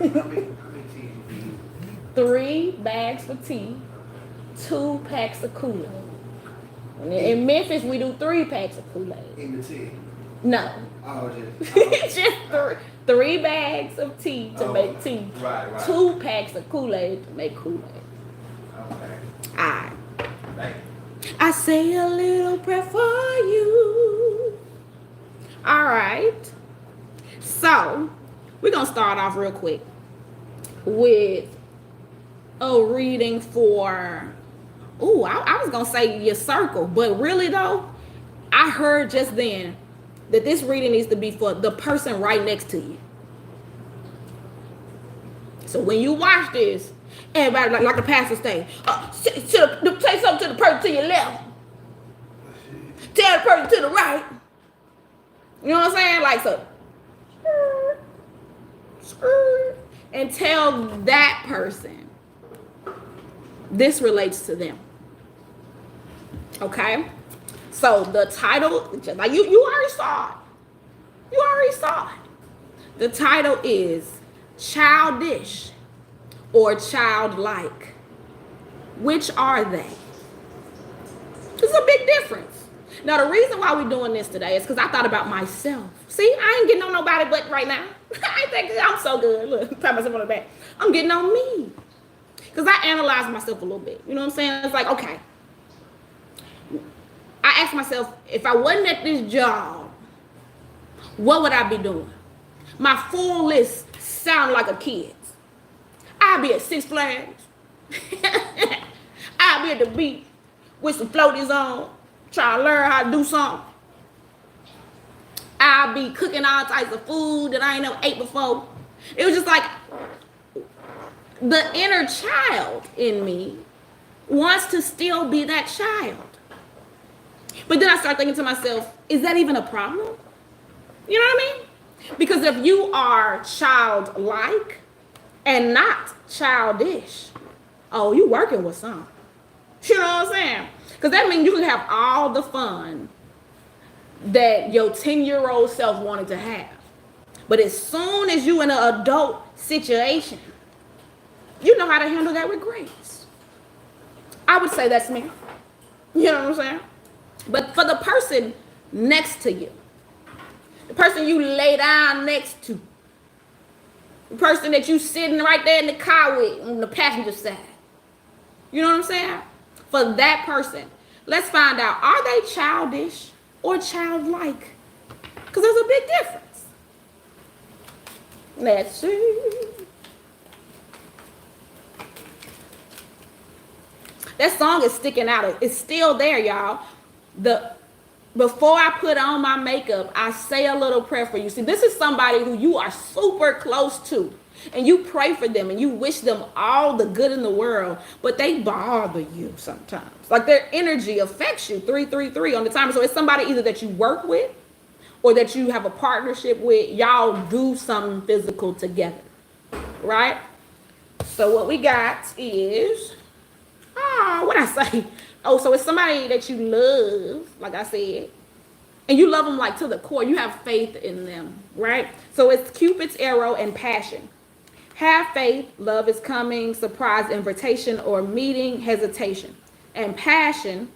How many teas do you 3 bags for tea, 2 packs of Kool-Aid. In Memphis, we do 3 packs of Kool-Aid. in the tea? No. Oh, Just three bags of tea to make tea. Right. 2 packs of Kool-Aid to make Kool-Aid. Okay. Alright. Thank I say a little prayer for you. Alright. So, we're going to start off real quick with a reading for, I was going to say your circle, but really though, I heard just then that this reading needs to be for the person right next to you. So when you watch this, everybody, like the pastor say, say something to the person to your left. Tell the person to the right. You know what I'm saying? Like so. And tell that person this relates to them. Okay? So the title, like you already saw it. You already saw it. The title is Childish or Childlike. Which are they? There's a big difference. Now the reason why we're doing this today is because I thought about myself. See, I ain't getting on nobody but right now. I ain't thinking I'm so good. Look, pat myself on the back. I'm getting on me. Because I analyze myself a little bit. You know what I'm saying? It's like, okay. I asked myself, if I wasn't at this job, what would I be doing? My full list sound like a kid's. I'd be at Six Flags. I'd be at the beach with some floaties on, trying to learn how to do something. I'd be cooking all types of food that I ain't never ate before. It was just like the inner child in me wants to still be that child. But then I start thinking to myself, is that even a problem? You know what I mean? Because if you are childlike and not childish, oh, you working with something. You know what I'm saying? Because that means you can have all the fun that your 10-year-old self wanted to have. But as soon as you in an adult situation, you know how to handle that with grace. I would say that's me. You know what I'm saying? But for the person next to you, the person you lay down next to, the person that you sitting right there in the car with on the passenger side, you know what I'm saying? For that person, let's find out, are they childish or childlike? Because there's a big difference. Let's see. That song is sticking out. It's still there, y'all. Before I put on my makeup, I say a little prayer for you. See, this is somebody who you are super close to. And you pray for them and you wish them all the good in the world, but they bother you sometimes. Like their energy affects you 333 on the time. So it's somebody either that you work with or that you have a partnership with. Y'all do something physical together, right? So what we got is, what I say? Oh, so it's somebody that you love, like I said, and you love them like to the core. You have faith in them, right? So it's Cupid's arrow and passion. Have faith, love is coming, surprise, invitation, or meeting, hesitation. And passion,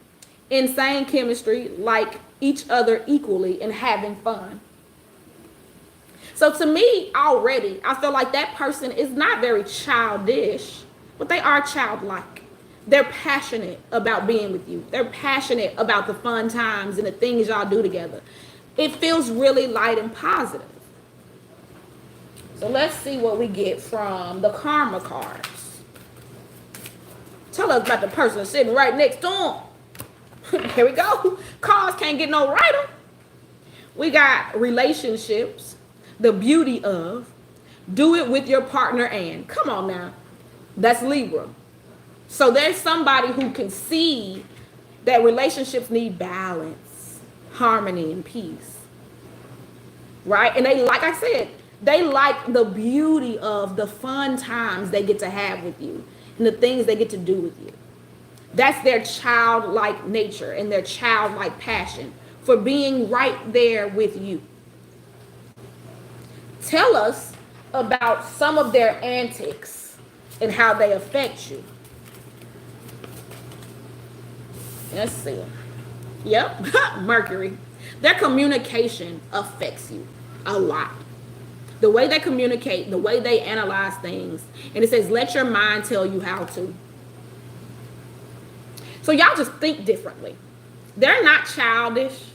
insane chemistry, like each other equally and having fun. So to me, already, I feel like that person is not very childish, but they are childlike. They're passionate about being with you. They're passionate about the fun times and the things y'all do together. It feels really light and positive. So let's see what we get from the karma cards. Tell us about the person sitting right next to them. Here we go. Cards can't get no righter. We got relationships, the beauty of, do it with your partner and. Come on now. That's Libra. So there's somebody who can see that relationships need balance, harmony, and peace. Right? And they, like I said, they like the beauty of the fun times they get to have with you and the things they get to do with you. That's their childlike nature and their childlike passion for being right there with you. Tell us about some of their antics and how they affect you. Let's see. Yep, Mercury. Their communication affects you a lot. The way they communicate, the way they analyze things. And it says, let your mind tell you how to. So y'all just think differently. They're not childish.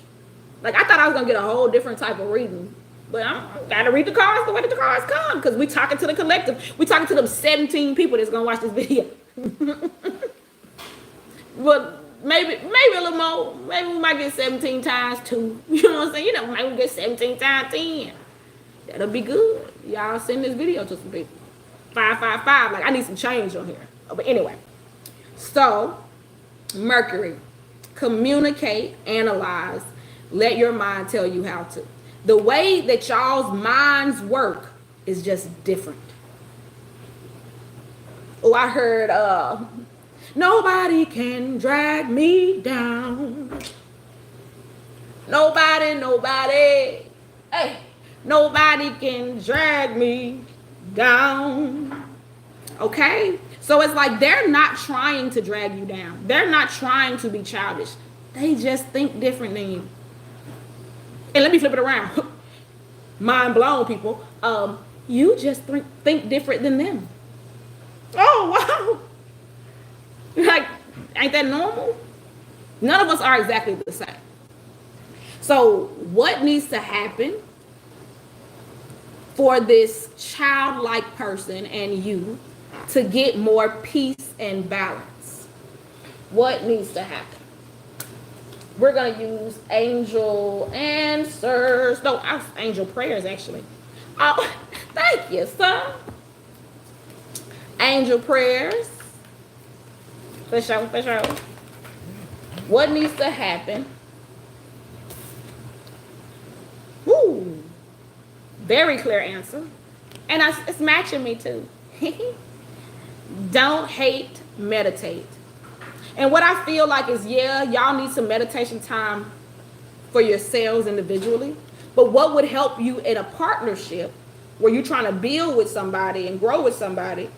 Like, I thought I was going to get a whole different type of reading. But I got to read the cards the way that the cards come. Because we talking to the collective. We talking to them 17 people that's going to watch this video. But maybe a little more. Maybe we might get 17 times 2. You know what I'm saying? You know, maybe we get 17 times 10. That'll be good. Y'all send this video to some people. 555. Like, I need some change on here. But anyway. So, Mercury. Communicate, analyze, let your mind tell you how to. The way that y'all's minds work is just different. Oh, I heard, nobody can drag me down. Nobody. Hey, nobody can drag me down. Okay? So it's like they're not trying to drag you down. They're not trying to be childish. They just think different than you. And let me flip it around. Mind blown, people. You just think different than them. Oh, wow. Like, ain't that normal? None of us are exactly the same. So what needs to happen for this childlike person and you to get more peace and balance? What needs to happen? We're going to use angel answers. No, angel prayers, actually. Oh, thank you, son. Angel prayers. For sure. What needs to happen? Woo. Very clear answer. And it's matching me, too. Don't hate, meditate. And what I feel like is, yeah, y'all need some meditation time for yourselves individually. But what would help you in a partnership where you're trying to build with somebody and grow with somebody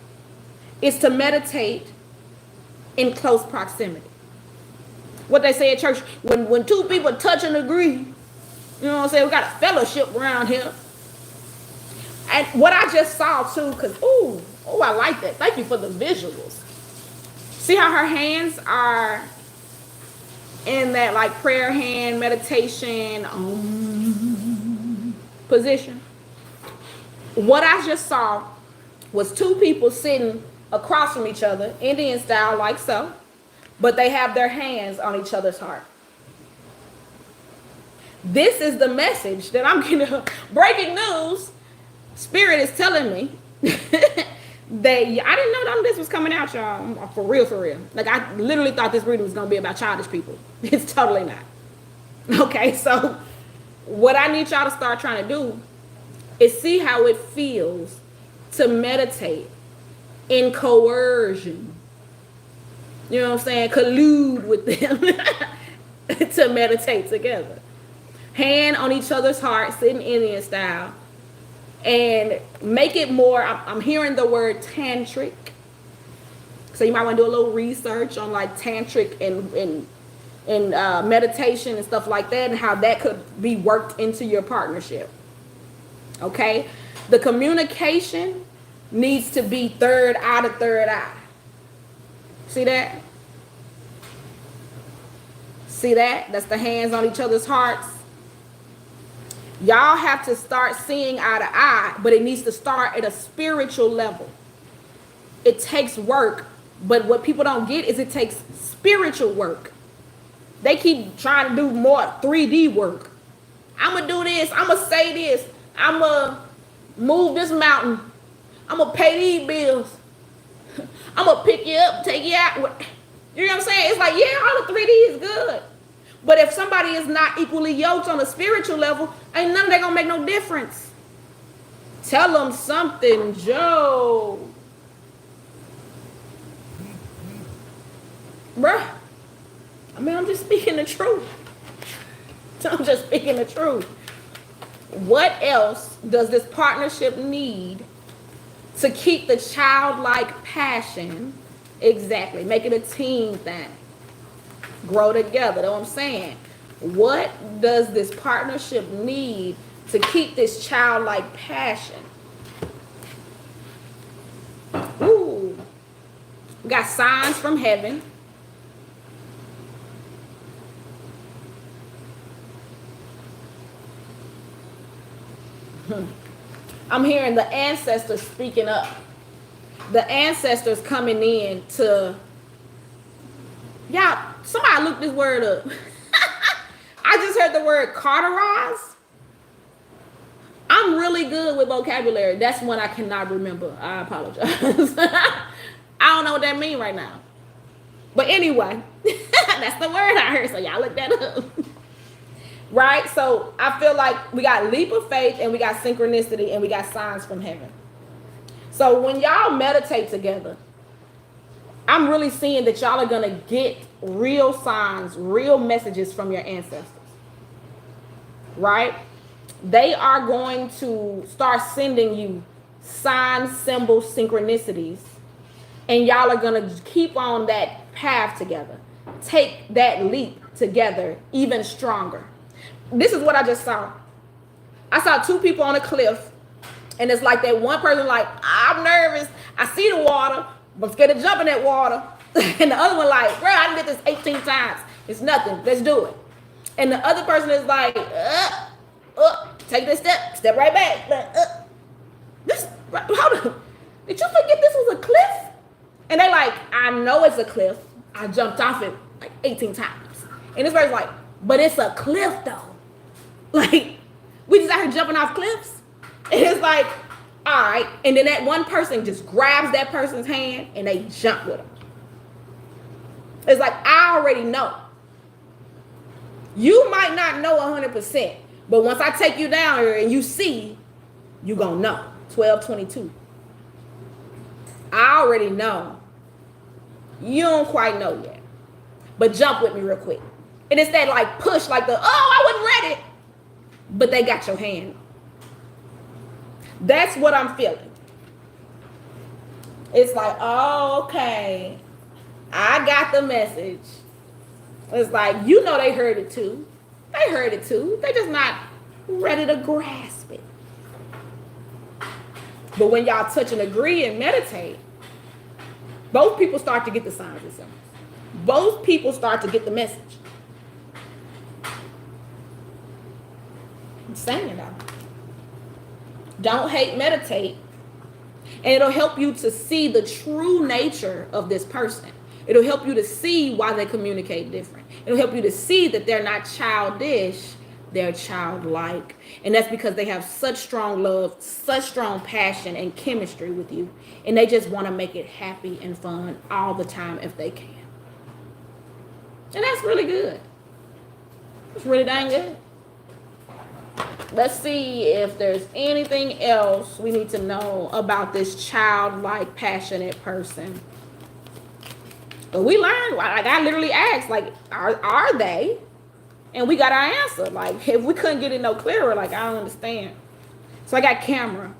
is to meditate in close proximity. What they say at church, when two people touch and agree, you know what I'm saying? We got a fellowship around here. And what I just saw too, because, oh, I like that. Thank you for the visuals. See how her hands are in that like prayer hand meditation position? What I just saw was two people sitting across from each other, Indian style, like so, but they have their hands on each other's heart. This is the message that I'm getting. Breaking news. Spirit is telling me that I didn't know none of this was coming out, y'all. For real. Like, I literally thought this reading was going to be about childish people. It's totally not. Okay, so what I need y'all to start trying to do is see how it feels to meditate in coercion. You know what I'm saying? Collude with them to meditate together. Hand on each other's heart, sitting Indian style. And make it more, I'm hearing the word tantric. So you might want to do a little research on like tantric and meditation and stuff like that, and how that could be worked into your partnership. Okay? The communication needs to be third eye to third eye. See that? See that? That's the hands on each other's hearts. Y'all have to start seeing eye to eye, but it needs to start at a spiritual level. It takes work, but what people don't get is it takes spiritual work. They keep trying to do more 3D work. I'm going to do this. I'm going to say this. I'm going to move this mountain. I'm going to pay these bills. I'm going to pick you up, take you out. You know what I'm saying? It's like, yeah, all the 3D is good. But if somebody is not equally yoked on a spiritual level, ain't none of that gonna make no difference. Tell them something, Joe. Bruh. I mean, I'm just speaking the truth. I'm just speaking the truth. What else does this partnership need to keep the childlike passion. Exactly. Make it a team thing. Grow together. Know what I'm saying? What does this partnership need to keep this childlike passion? Ooh. We got signs from heaven. I'm hearing the ancestors speaking up. The ancestors coming in to, y'all, somebody look this word up. I just heard the word cauterize. I'm really good with vocabulary. That's one I cannot remember. I apologize. I don't know what that means right now. But anyway, that's the word I heard. So y'all look that up. Right? So I feel like we got leap of faith and we got synchronicity and we got signs from heaven. So when y'all meditate together, I'm really seeing that y'all are going to get real signs, real messages from your ancestors. Right? They are going to start sending you signs, symbols, synchronicities. And y'all are going to keep on that path together. Take that leap together even stronger. This is what I just saw. I saw two people on a cliff. And it's like that one person like, I'm nervous. I see the water, but I'm scared to jump in that water. And the other one like, bro, I did this 18 times. It's nothing. Let's do it. And the other person is like, take this step right back. Hold on. Did you forget this was a cliff? And they like, I know it's a cliff. I jumped off it like 18 times. And this person's like, but it's a cliff though. Like, we just out here jumping off cliffs. And it's like, all right. And then that one person just grabs that person's hand and they jump with them. It's like, I already know. You might not know 100%, but once I take you down here and you see, you gonna know. 12:22. I already know. You don't quite know yet. But jump with me real quick. And it's that like push, like the, I wasn't ready. But they got your hand. That's what I'm feeling. It's like, oh, okay. I got the message. It's like, you know they heard it too. They heard it too. They just not ready to grasp it. But when y'all touch and agree and meditate, both people start to get the signs and symbols. Both people start to get the message. I'm saying it now. Don't hate, meditate. And it'll help you to see the true nature of this person. It'll help you to see why they communicate different. It'll help you to see that they're not childish, they're childlike. And that's because they have such strong love, such strong passion and chemistry with you. And they just want to make it happy and fun all the time if they can. And that's really good. It's really dang good. Let's see if there's anything else we need to know about this childlike, passionate person. But we learned, like I literally asked, like, are they? And we got our answer. Like, if we couldn't get it no clearer, like, I don't understand. So I got camera,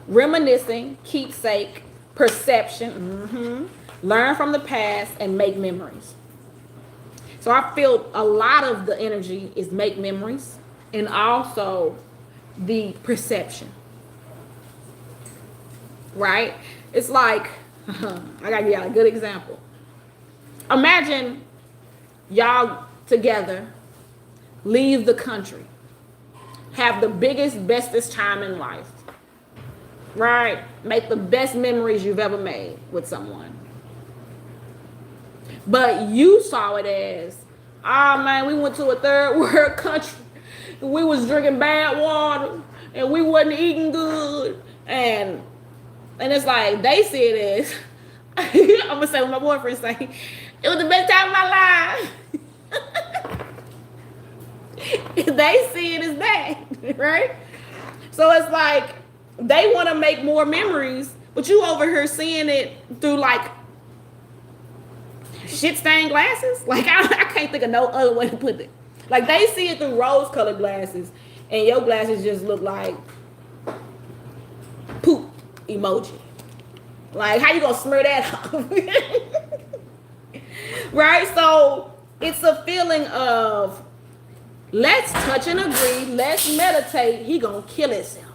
reminiscing, keepsake, perception, learn from the past, and make memories. So I feel a lot of the energy is make memories and also the perception. Right? It's like, I gotta give y'all a good example. Imagine y'all together leave the country, have the biggest, bestest time in life, right? Make the best memories you've ever made with someone. But you saw it as, oh man, we went to a third world country. We was drinking bad water and we wasn't eating good. And it's like, they see it as, I'm gonna say what my boyfriend say, it was the best time of my life. They see it as that, right? So it's like, they want to make more memories, but you over here seeing it through like shit stained glasses. Like, I can't think of no other way to put it. Like, they see it through rose colored glasses and your glasses just look like poop. emoji. Like, how you gonna smear that off? Right? So it's a feeling of, let's touch and agree, let's meditate. He gonna kill himself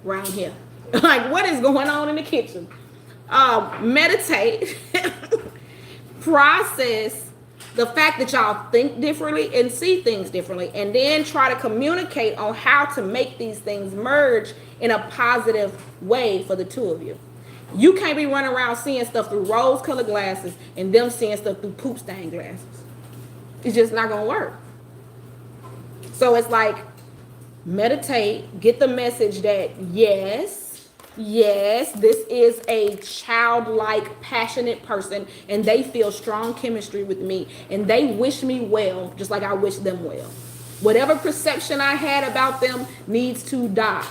around here. Like, what is going on in the kitchen? Meditate, process the fact that y'all think differently and see things differently, and then try to communicate on how to make these things merge in a positive way for the two of you. You can't be running around seeing stuff through rose-colored glasses and them seeing stuff through poop-stained glasses. It's just not gonna work. So it's like, meditate, get the message that yes, this is a childlike, passionate person, and they feel strong chemistry with me, and they wish me well, just like I wish them well. Whatever perception I had about them needs to die,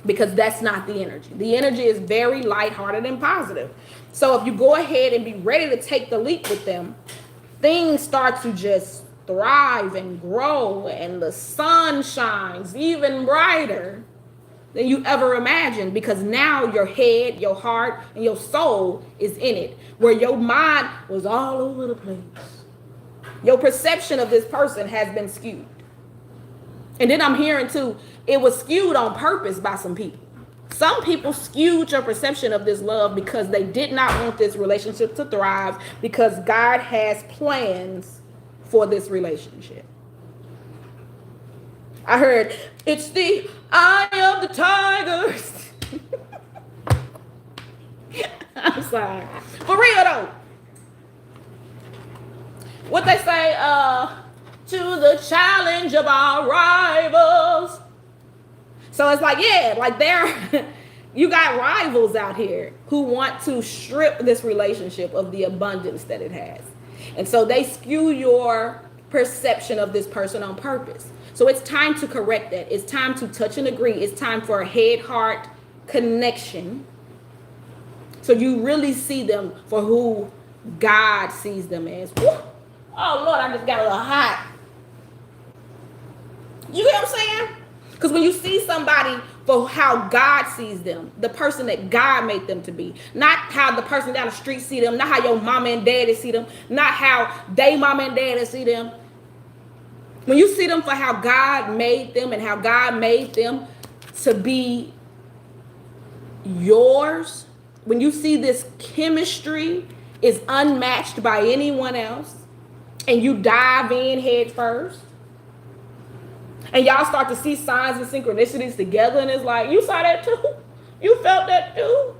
because that's not the energy. The energy is very lighthearted and positive. So if you go ahead and be ready to take the leap with them, things start to just thrive and grow, and the sun shines even brighter than you ever imagined, because now your head, your heart, and your soul is in it, where your mind was all over the place. Your perception of this person has been skewed. And then I'm hearing too, it was skewed on purpose by some people. Some people skewed your perception of this love because they did not want this relationship to thrive, because God has plans for this relationship. I heard, it's the eye of the tigers. I'm sorry. For real though. What they say, to the challenge of our rivals. So it's like, yeah, like you got rivals out here who want to strip this relationship of the abundance that it has. And so they skew your perception of this person on purpose. So it's time to correct that. It's time to touch and agree. It's time for a head-heart connection. So you really see them for who God sees them as. Woo! Oh, Lord, I just got a little hot. You get what I'm saying? Because when you see somebody for how God sees them, the person that God made them to be, not how the person down the street see them, not how your mama and daddy see them, not how they mama and daddy see them. When you see them for how God made them and how God made them to be yours, when you see this chemistry is unmatched by anyone else, and you dive in head first, and y'all start to see signs and synchronicities together, and it's like, you saw that too? You felt that too?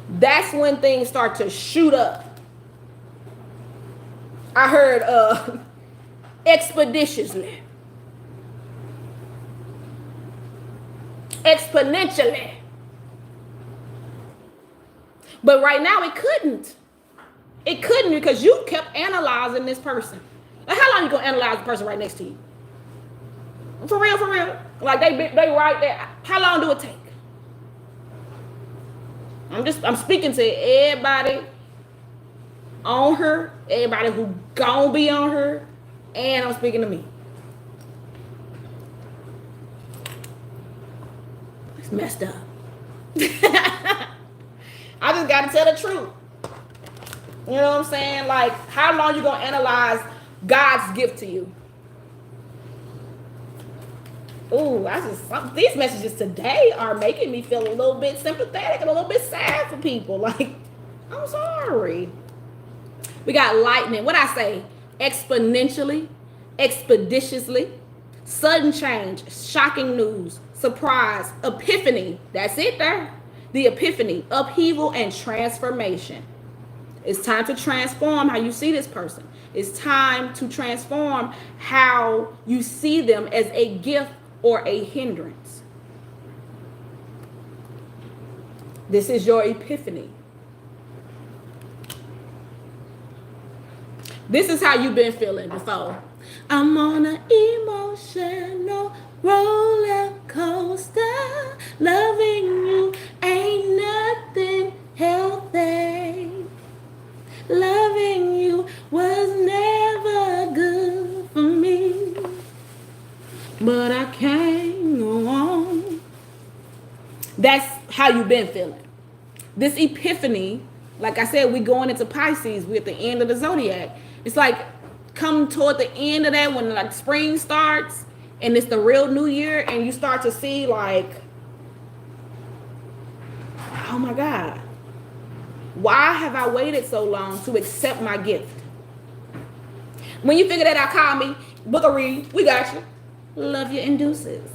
That's when things start to shoot up. I heard expeditiously, exponentially. But right now it couldn't. It couldn't, because you kept analyzing this person. Like, how long you gonna analyze the person right next to you? For real, for real. Like they right there. How long do it take? I'm speaking to everybody on her, everybody who gonna be on her, and I'm speaking to me. It's messed up. I just gotta tell the truth. You know what I'm saying? Like, how long you gonna analyze God's gift to you? Ooh, these messages today are making me feel a little bit sympathetic and a little bit sad for people. Like, I'm sorry. We got lightning. What I say? Exponentially, expeditiously, sudden change, shocking news, surprise, epiphany. That's it there. The epiphany, upheaval, and transformation. It's time to transform how you see this person. It's time to transform how you see them as a gift or a hindrance. This is your epiphany. This is how you've been feeling before. I'm on an emotional roller coaster. Loving you ain't nothing healthy. Loving you was never good for me. But I can't go on. That's how you've been feeling. This epiphany, like I said, we going into Pisces. We're at the end of the zodiac. It's like come toward the end of that when like spring starts and it's the real new year, and you start to see like, oh my God, why have I waited so long to accept my gift? When you figure that out, call me, book a read. We got you. Love you and deuces.